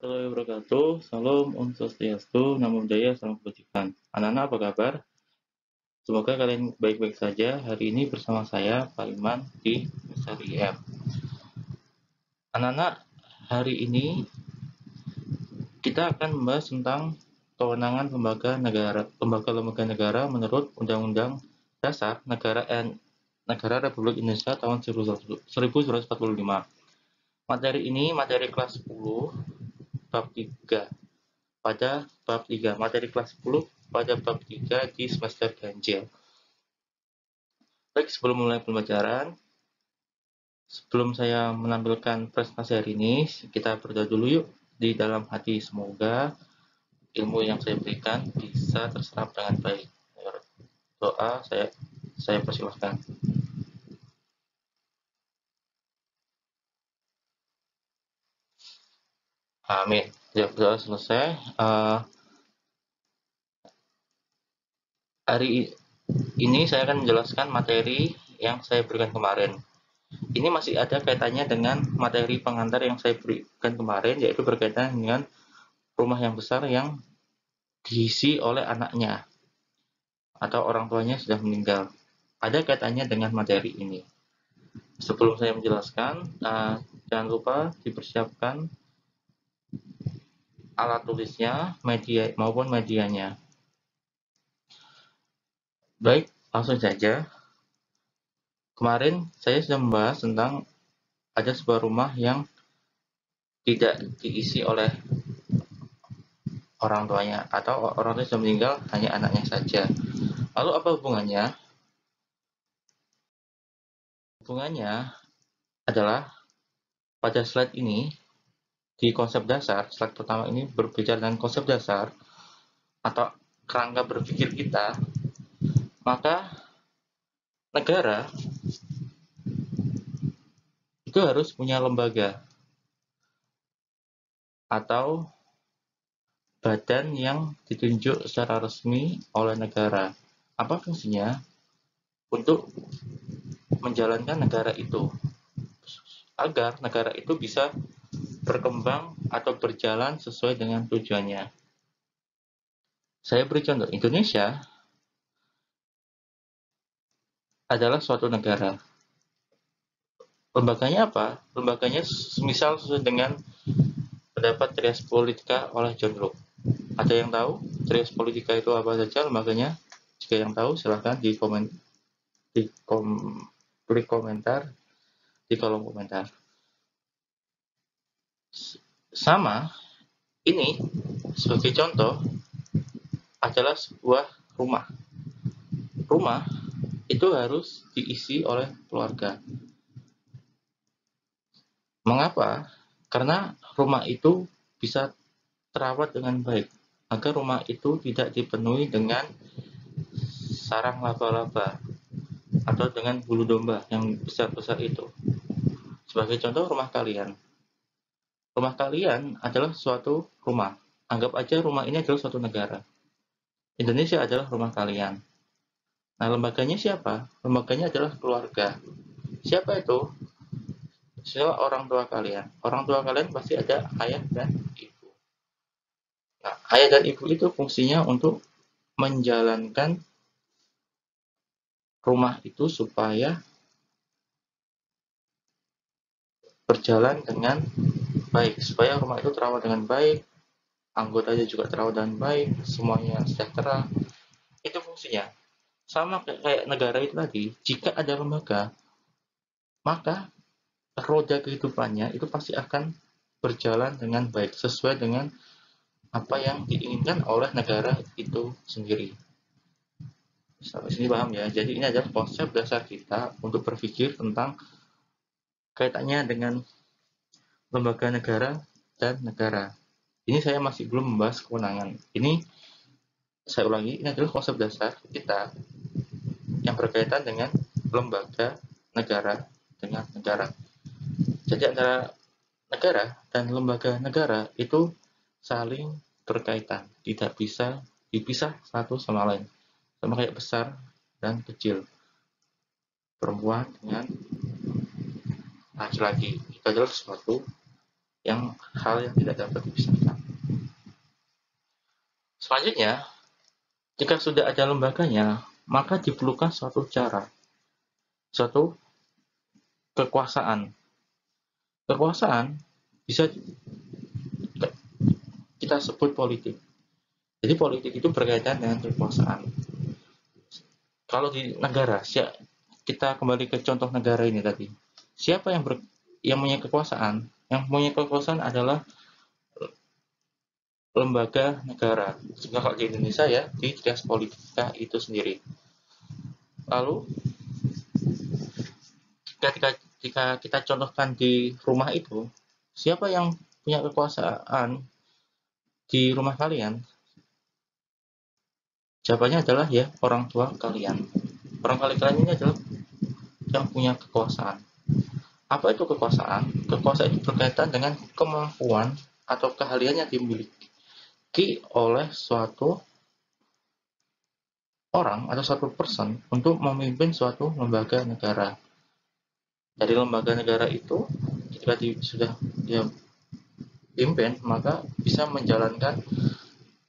Warahmatullahi wabarakatuh. Salam Om Swastiastu, Namo Buddhaya, Salam Kebajikan. Anak-anak apa kabar? Semoga kalian baik-baik saja. Hari ini bersama saya, Pak Iman, di SRIM. Anak-anak, hari ini kita akan membahas tentang kewenangan lembaga-lembaga negara menurut Undang-Undang Dasar Negara Republik Indonesia tahun 1945. Materi ini materi kelas 10 bab 3 pada bab 3, materi kelas 10 pada bab 3 di semester ganjil. Baik, sebelum mulai pembelajaran, sebelum saya menampilkan presentasi hari ini, kita berdoa dulu yuk di dalam hati. Semoga ilmu yang saya berikan bisa terserap dengan baik. Doa saya persilahkan. Amin. Ya, berdoa selesai. Hari ini saya akan menjelaskan materi yang saya berikan kemarin. Ini masih ada kaitannya dengan materi pengantar yang saya berikan kemarin, yaitu berkaitan dengan rumah yang besar yang diisi oleh anaknya atau orang tuanya sudah meninggal. Ada kaitannya dengan materi ini. Sebelum saya menjelaskan, jangan lupa dipersiapkan alat tulisnya, media maupun medianya. Baik, langsung saja. Kemarin saya sudah membahas tentang ada sebuah rumah yang tidak diisi oleh orang tuanya atau orang tua sudah meninggal, hanya anaknya saja. Lalu apa hubungannya? Hubungannya adalah pada slide ini, di konsep dasar, slide pertama ini berbicara tentang konsep dasar atau kerangka berpikir kita, maka negara itu harus punya lembaga atau badan yang ditunjuk secara resmi oleh negara. Apa fungsinya? Untuk menjalankan negara itu, agar negara itu bisa berkembang atau berjalan sesuai dengan tujuannya. Saya beri contoh, Indonesia adalah suatu negara. Lembaganya apa? Lembaganya misal sesuai dengan pendapat Trias Politika oleh John Locke. Ada yang tahu Trias Politika itu apa saja lembaganya? Jika yang tahu, silahkan klik komentar di kolom komentar. Sama, ini sebagai contoh adalah sebuah rumah. Rumah itu harus diisi oleh keluarga. Mengapa? Karena rumah itu bisa terawat dengan baik, agar rumah itu tidak dipenuhi dengan sarang laba-laba atau dengan bulu domba yang besar-besar itu. Sebagai contoh, rumah kalian. Rumah kalian adalah suatu rumah. Anggap aja rumah ini adalah suatu negara. Indonesia adalah rumah kalian. Nah, lembaganya siapa? Lembaganya adalah keluarga. Siapa itu? Siapa orang tua kalian? Orang tua kalian pasti ada ayah dan ibu. Nah, ayah dan ibu itu fungsinya untuk menjalankan rumah itu supaya berjalan dengan baik, supaya rumah itu terawat dengan baik, anggotanya juga terawat dengan baik, semuanya sejahtera. Itu fungsinya. Sama kayak negara itu tadi, jika ada lembaga, maka roda kehidupannya itu pasti akan berjalan dengan baik, sesuai dengan apa yang diinginkan oleh negara itu sendiri. Sampai sini paham ya? Jadi ini adalah konsep dasar kita untuk berpikir tentang kaitannya dengan lembaga negara dan negara. Ini saya masih belum membahas kewenangan. Ini saya ulangi, ini adalah konsep dasar kita yang berkaitan dengan lembaga negara dengan negara. Jadi antara negara dan lembaga negara itu saling berkaitan, tidak bisa dipisah satu sama lain. Sama kayak besar dan kecil, perempuan dengan laki-laki, itu adalah sesuatu hal yang tidak dapat dipisahkan. Selanjutnya, jika sudah ada lembaganya, maka diperlukan suatu cara, suatu kekuasaan. Kekuasaan bisa kita sebut politik. Jadi politik itu berkaitan dengan kekuasaan. Kalau di negara, kita kembali ke contoh negara ini tadi. Siapa yang punya kekuasaan? Yang punya kekuasaan adalah lembaga negara. Kalau di Indonesia ya, di Trias Politika itu sendiri. Lalu jika kita contohkan di rumah itu, siapa yang punya kekuasaan di rumah kalian? Jawabannya adalah ya orang tua kalian. Orang tua kalian ini adalah yang punya kekuasaan. Apa itu kekuasaan? Kekuasaan itu berkaitan dengan kemampuan atau keahlian yang dimiliki oleh suatu orang atau satu person untuk memimpin suatu lembaga negara. Dari lembaga negara itu, ketika sudah dia pimpin, maka bisa menjalankan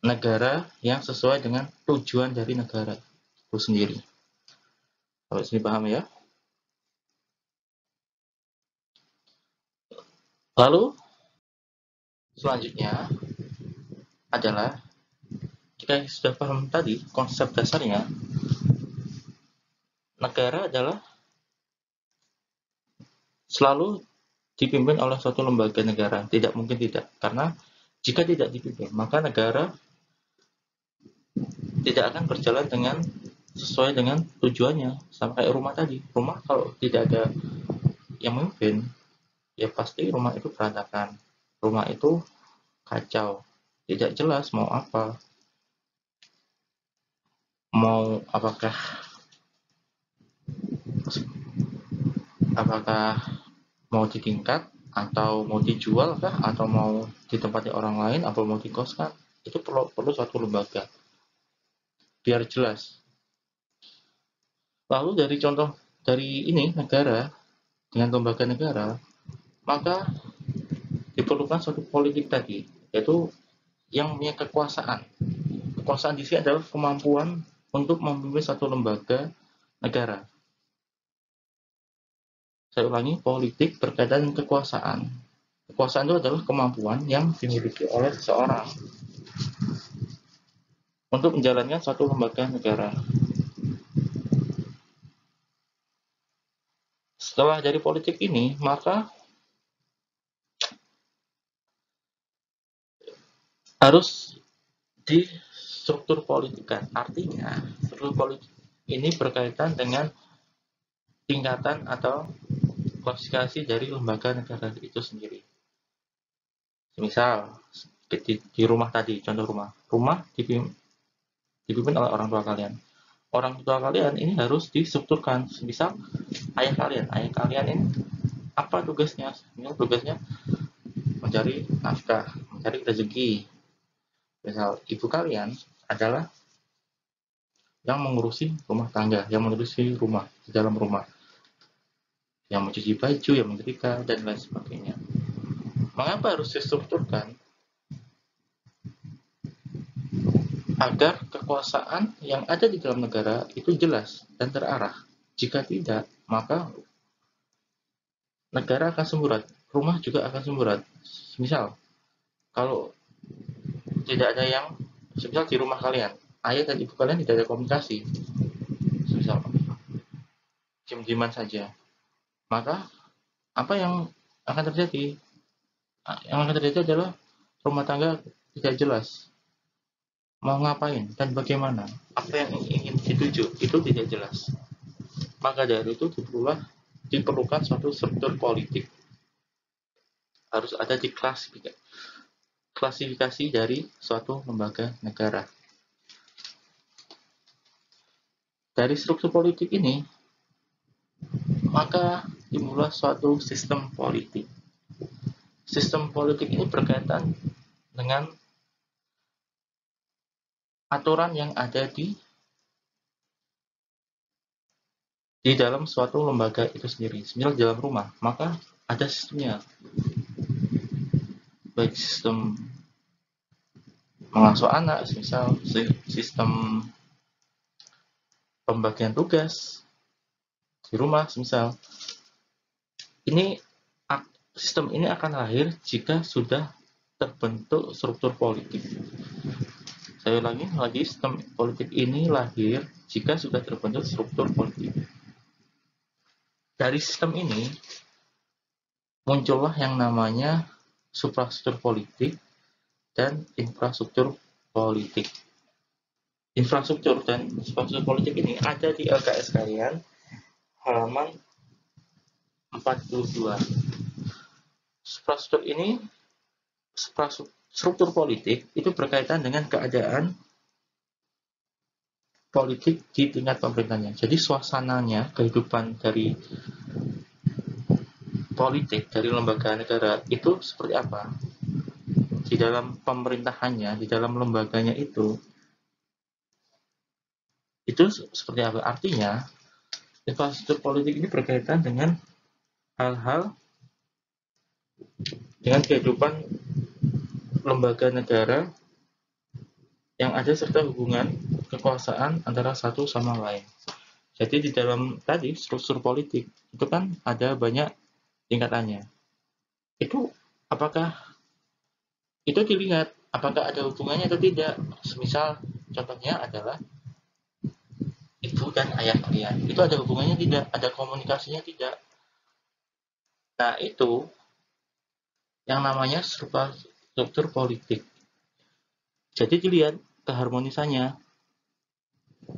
negara yang sesuai dengan tujuan dari negara itu sendiri. Sampai sini paham ya? Lalu selanjutnya adalah jika sudah paham tadi konsep dasarnya, negara adalah selalu dipimpin oleh suatu lembaga negara. Tidak mungkin tidak, karena jika tidak dipimpin, maka negara tidak akan berjalan sesuai dengan tujuannya. Sama kayak rumah tadi. Rumah kalau tidak ada yang memimpin, ya pasti rumah itu berantakan. Rumah itu kacau. Tidak jelas mau apa. Apakah mau ditingkat, atau mau dijual kah, atau mau ditempati orang lain, atau mau dikoskan. Itu perlu suatu lembaga. Biar jelas. Lalu dari contoh dari ini negara dengan lembaga negara, maka diperlukan suatu politik tadi, yaitu yang punya kekuasaan. Kekuasaan di sini adalah kemampuan untuk memimpin satu lembaga negara. Saya ulangi, politik berkaitan dengan kekuasaan. Kekuasaan itu adalah kemampuan yang dimiliki oleh seseorang untuk menjalankan suatu lembaga negara. Setelah dari politik ini, maka harus di struktur politikan. Artinya, struktur politik ini berkaitan dengan tingkatan atau klasifikasi dari lembaga negara itu sendiri. Misal, di rumah tadi, contoh rumah dipimpin oleh orang tua kalian. Orang tua kalian ini harus distrukturkan. Misal, ayah kalian ini apa tugasnya? Tugasnya mencari nafkah, mencari rezeki. Misal, ibu kalian adalah yang mengurusi rumah tangga, yang mengurusi rumah, di dalam rumah, yang mencuci baju, yang menyetrika, dan lain sebagainya. Mengapa harus distrukturkan? Agar kekuasaan yang ada di dalam negara itu jelas dan terarah. Jika tidak, maka negara akan semburat, rumah juga akan semburat. Misal, kalau tidak ada yang, misal di rumah kalian, ayah dan ibu kalian tidak ada komunikasi, misal diam-diaman saja, maka apa yang akan terjadi? Yang akan terjadi adalah rumah tangga tidak jelas. Mau ngapain dan bagaimana? Apa yang ingin dituju itu tidak jelas. Maka dari itu diperlukan suatu struktur politik. Harus ada klasifikasi dari suatu lembaga negara. Dari struktur politik ini, maka dimulai suatu sistem politik. Sistem politik ini berkaitan dengan aturan yang ada di dalam suatu lembaga itu sendiri. Misal di dalam rumah, maka ada sistemnya. baik sistem mengasuh anak, misal sistem pembagian tugas di rumah, misal ini sistem ini akan lahir jika sudah terbentuk struktur politik. Saya ulangi lagi, sistem politik ini lahir jika sudah terbentuk struktur politik. Dari sistem ini muncullah yang namanya suprastruktur politik dan infrastruktur politik. Infrastruktur dan suprastruktur politik ini ada di LKS kalian, halaman 42. Struktur politik itu berkaitan dengan keadaan politik di tingkat pemerintahnya. Jadi suasananya, kehidupan dari politik, dari lembaga negara itu seperti apa? Di dalam pemerintahannya, di dalam lembaganya itu seperti apa? Artinya, infrastruktur politik ini berkaitan dengan hal-hal dengan kehidupan lembaga negara yang ada serta hubungan kekuasaan antara satu sama lain. Jadi di dalam tadi struktur politik itu kan ada banyak tingkatannya. Itu apakah itu dilihat apakah ada hubungannya atau tidak? Semisal contohnya adalah ibu dan ayah kalian. Itu ada hubungannya tidak? Ada komunikasinya tidak? Nah, itu yang namanya struktur politik. Jadi dilihat keharmonisannya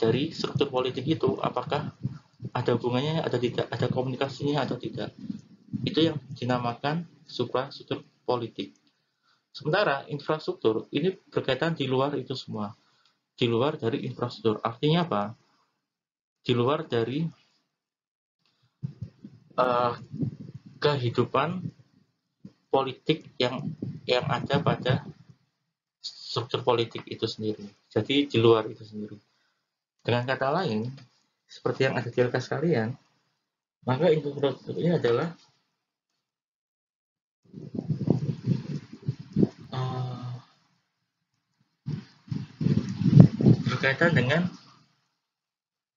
dari struktur politik itu, apakah ada hubungannya atau tidak, ada komunikasinya atau tidak. Itu yang dinamakan suprastruktur politik. Sementara infrastruktur ini berkaitan di luar itu semua. Di luar dari infrastruktur. Artinya apa? Di luar dari kehidupan politik yang ada pada struktur politik itu sendiri. Jadi di luar itu sendiri. Dengan kata lain, seperti yang ada di LKS kalian, maka infrastruktur ini adalah berkaitan dengan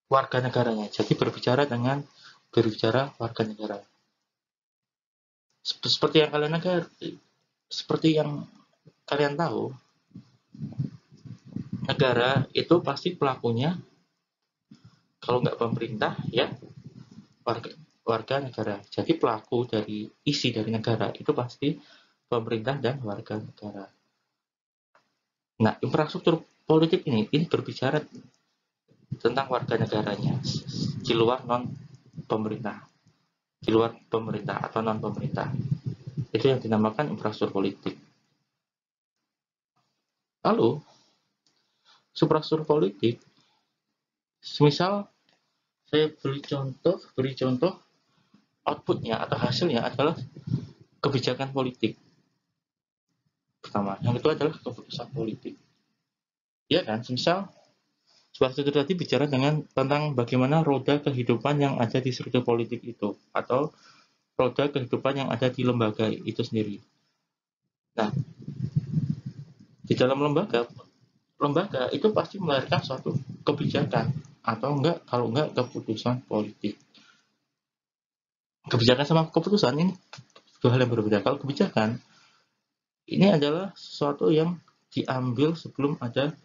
warga negaranya. Jadi berbicara warga negara. Seperti yang kalian tahu, negara itu pasti pelakunya kalau nggak pemerintah ya warga negara. Jadi pelaku dari isi dari negara itu pasti pemerintah dan warga negara. Nah, infrastruktur politik ini berbicara tentang warga negaranya di luar pemerintah atau non pemerintah. Itu yang dinamakan infrastruktur politik. Lalu suprastruktur politik, semisal saya beri contoh outputnya atau hasilnya adalah kebijakan politik. Pertama, yang kedua adalah keputusan politik. Ya kan, semisal suprastruktur tadi bicara tentang bagaimana roda kehidupan yang ada di struktur politik itu, atau roda kehidupan yang ada di lembaga itu sendiri. Nah, di dalam lembaga itu pasti melahirkan suatu kebijakan atau kalau enggak keputusan politik. Kebijakan sama keputusan ini dua hal yang berbeda. Kalau kebijakan ini adalah sesuatu yang diambil sebelum ada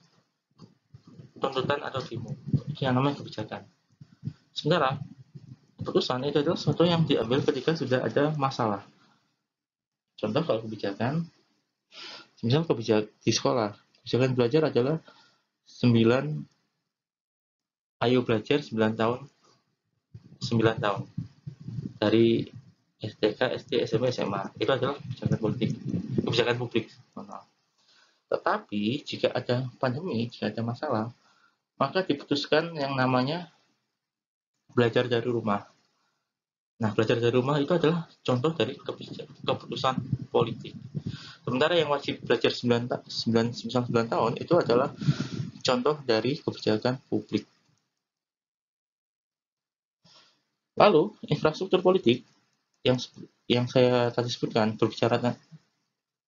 tuntutan atau demo. Itu yang namanya kebijakan. Sementara keputusan itu adalah sesuatu yang diambil ketika sudah ada masalah. Contoh kalau kebijakan, misal kebijakan di sekolah, kebijakan belajar adalah 9 ayo belajar 9 tahun dari STK, SD, SMP, SMA. Itu adalah kebijakan publik. Tetapi jika ada pandemi, jika ada masalah, maka diputuskan yang namanya belajar dari rumah. Nah, belajar dari rumah itu adalah contoh dari keputusan politik. Sementara yang wajib belajar 9 tahun itu adalah contoh dari kebijakan publik. Lalu, infrastruktur politik yang saya tadi sebutkan berbicara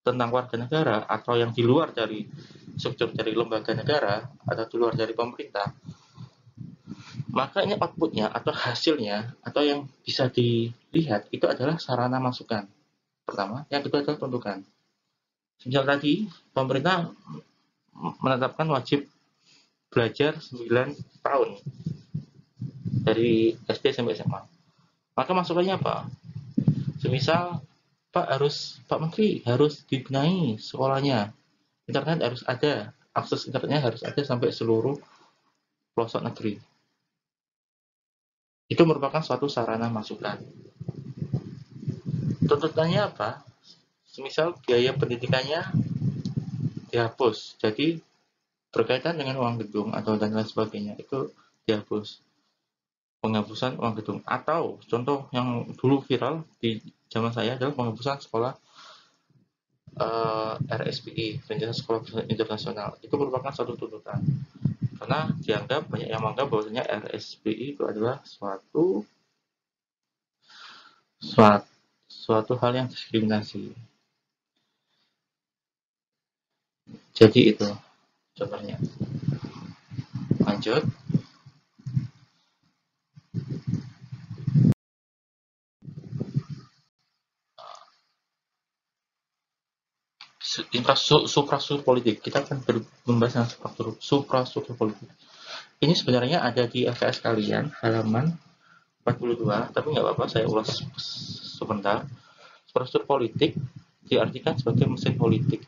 tentang warga negara atau yang di luar dari struktur dari lembaga negara atau di luar dari pemerintah, maka ini outputnya atau hasilnya atau yang bisa dilihat itu adalah sarana masukan. Pertama, yang kedua adalah tuntukan. Sejak tadi, pemerintah menetapkan wajib belajar 9 tahun dari SD sampai SMA. Maka masukannya apa? Semisal Pak Menteri harus dibenahi sekolahnya, internet harus ada, akses internetnya harus ada sampai seluruh pelosok negeri. Itu merupakan suatu sarana masukan. Tuntutannya apa? Semisal biaya pendidikannya dihapus, jadi berkaitan dengan uang gedung atau dan lain sebagainya itu dihapus, penghapusan uang gedung. Atau contoh yang dulu viral di zaman saya adalah penghapusan sekolah RSPI, Rencana Sekolah Internasional. Itu merupakan suatu tuntutan karena dianggap banyak yang menganggap bahwasanya RSPI itu adalah suatu hal yang diskriminasi. Jadi itu contohnya. Lanjut. Suprastruktur politik. Kita akan membahas tentang suprastruktur politik. Ini sebenarnya ada di LKS kalian, halaman 42, tapi nggak apa-apa, saya ulas sebentar. Suprastruktur politik diartikan sebagai mesin politik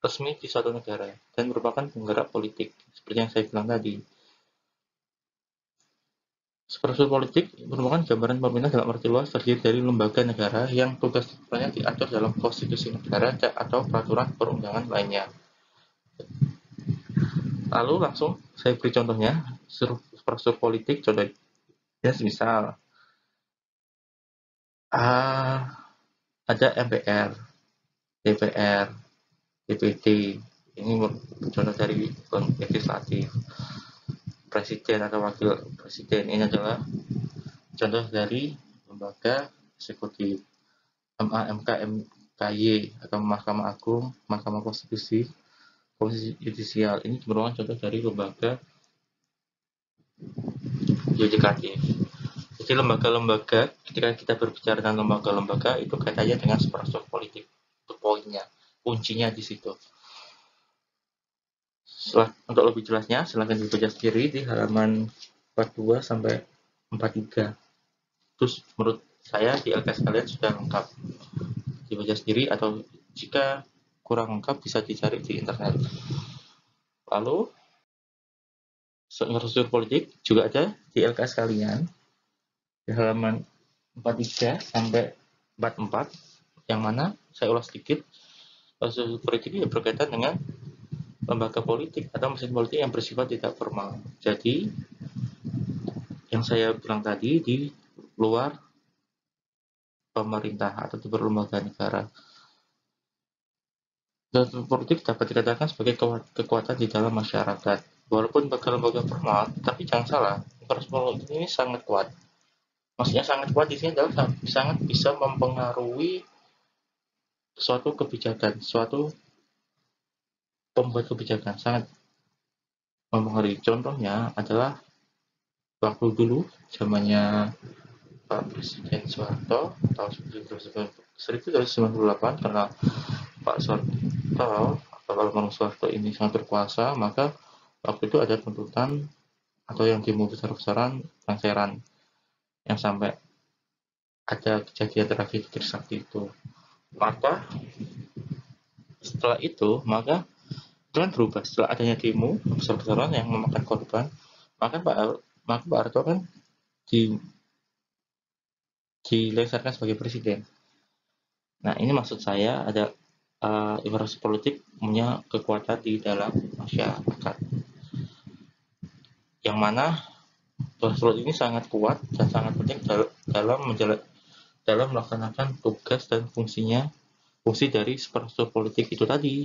resmi di suatu negara dan merupakan penggerak politik, seperti yang saya bilang tadi. Struktur politik merupakan gambaran pemerintah dalam arti luas terdiri dari lembaga negara yang tugas perannya diatur dalam konstitusi negara atau peraturan perundangan lainnya. Lalu langsung saya beri contohnya, struktur politik, contohnya misal ada MPR, DPR, DPD, ini contoh dari legislatif. Presiden atau wakil presiden ini adalah contoh dari lembaga eksekutif. MA, MK, MKY atau Mahkamah Agung, Mahkamah Konstitusi, Komisi Yudisial, ini merupakan contoh dari lembaga yudikatif. Jadi lembaga-lembaga, ketika kita berbicara tentang lembaga-lembaga, itu kaitannya dengan struktur politik. Itu poinnya, kuncinya di situ. Untuk lebih jelasnya, silahkan dibaca sendiri di halaman 42 sampai 43. Terus menurut saya di LKS kalian sudah lengkap. Dibaca sendiri atau jika kurang lengkap bisa dicari di internet. Lalu struktur politik juga ada di LKS kalian di halaman 43 sampai 44, yang mana saya ulas sedikit. Struktur politik ini berkaitan dengan lembaga politik atau mesin politik yang bersifat tidak formal. Jadi yang saya bilang tadi di luar pemerintah atau di luar lembaga negara. Struktur politik dapat dikatakan sebagai kekuatan di dalam masyarakat. Walaupun lembaga formal, tapi jangan salah, struktur politik ini sangat kuat. Maksudnya sangat kuat di sini adalah sangat bisa mempengaruhi suatu kebijakan, suatu pembuat kebijakan, sangat mempengaruhi. Contohnya adalah waktu dulu zamannya Pak Presiden Soeharto tahun 1998, karena Pak Soeharto atau almarhum Soeharto ini sangat berkuasa, maka waktu itu ada tuntutan atau yang demo besar-besaran Tangseran yang sampai ada kejadian tragedi Trisakti itu. Maka setelah itu, maka itu kan berubah. Setelah adanya demo besar-besaran yang memakan korban, maka Pak Harto kan dilengsarkan sebagai presiden. Nah, ini maksud saya ada infrastruktur politik punya kekuatan di dalam masyarakat, yang mana infrastruktur ini sangat kuat dan sangat penting dalam melaksanakan tugas dan fungsi dari infrastruktur politik itu tadi.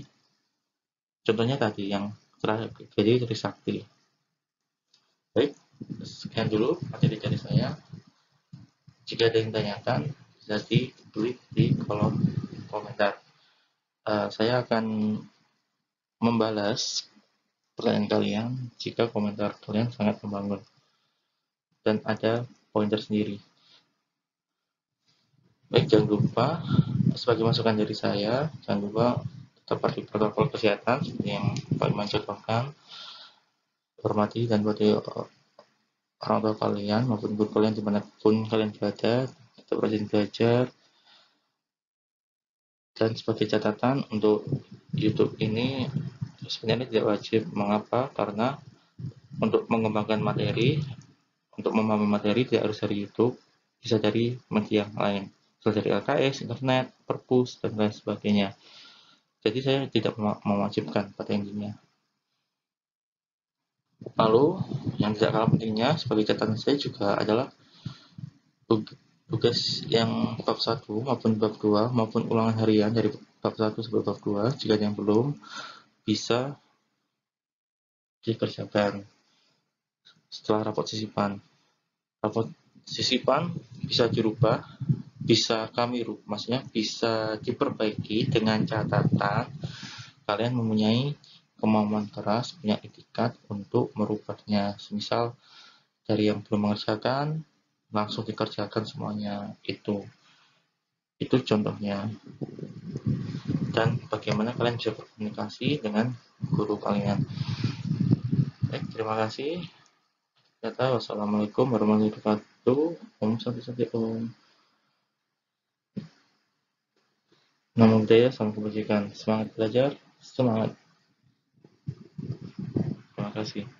Contohnya tadi yang terjadi Trisakti. Baik, sekian dulu materi dari saya. Jika ada yang tanyakan, bisa ditulis di kolom komentar. Saya akan membalas pertanyaan kalian jika komentar kalian sangat membangun dan ada poin tersendiri. Baik, jangan lupa sebagai masukan dari saya, jangan lupa tetap patuhi protokol kesehatan seperti yang Pak Iman contohkan, hormati dan patuhi orang tua kalian maupun guru kalian dimanapun kalian berada, tetap rajin belajar. Dan sebagai catatan untuk YouTube ini sebenarnya tidak wajib. Mengapa? Karena untuk mengembangkan materi, untuk memahami materi tidak harus dari YouTube, bisa dari media yang lain, bisa dari LKS, internet, perpus, dan lain sebagainya. Jadi saya tidak mewajibkan pada intinya. Lalu yang tidak kalah pentingnya sebagai catatan saya juga adalah tugas yang bab 1 maupun bab 2 maupun ulangan harian dari bab 1 sampai bab 2 jika ada yang belum bisa dikerjakan setelah rapot sisipan. Rapot sisipan bisa dirubah, bisa kami rubah, maksudnya bisa diperbaiki dengan catatan kalian mempunyai kemauan keras, punya etikat untuk merubahnya. Semisal dari yang belum mengerjakan langsung dikerjakan semuanya, itu contohnya. Dan bagaimana kalian bisa berkomunikasi dengan guru kalian. Baik, terima kasih. Wassalamualaikum warahmatullahi wabarakatuh. Om Santi Om. Namo Buddhaya, salam kebajikan. Semangat belajar, semangat. Terima kasih.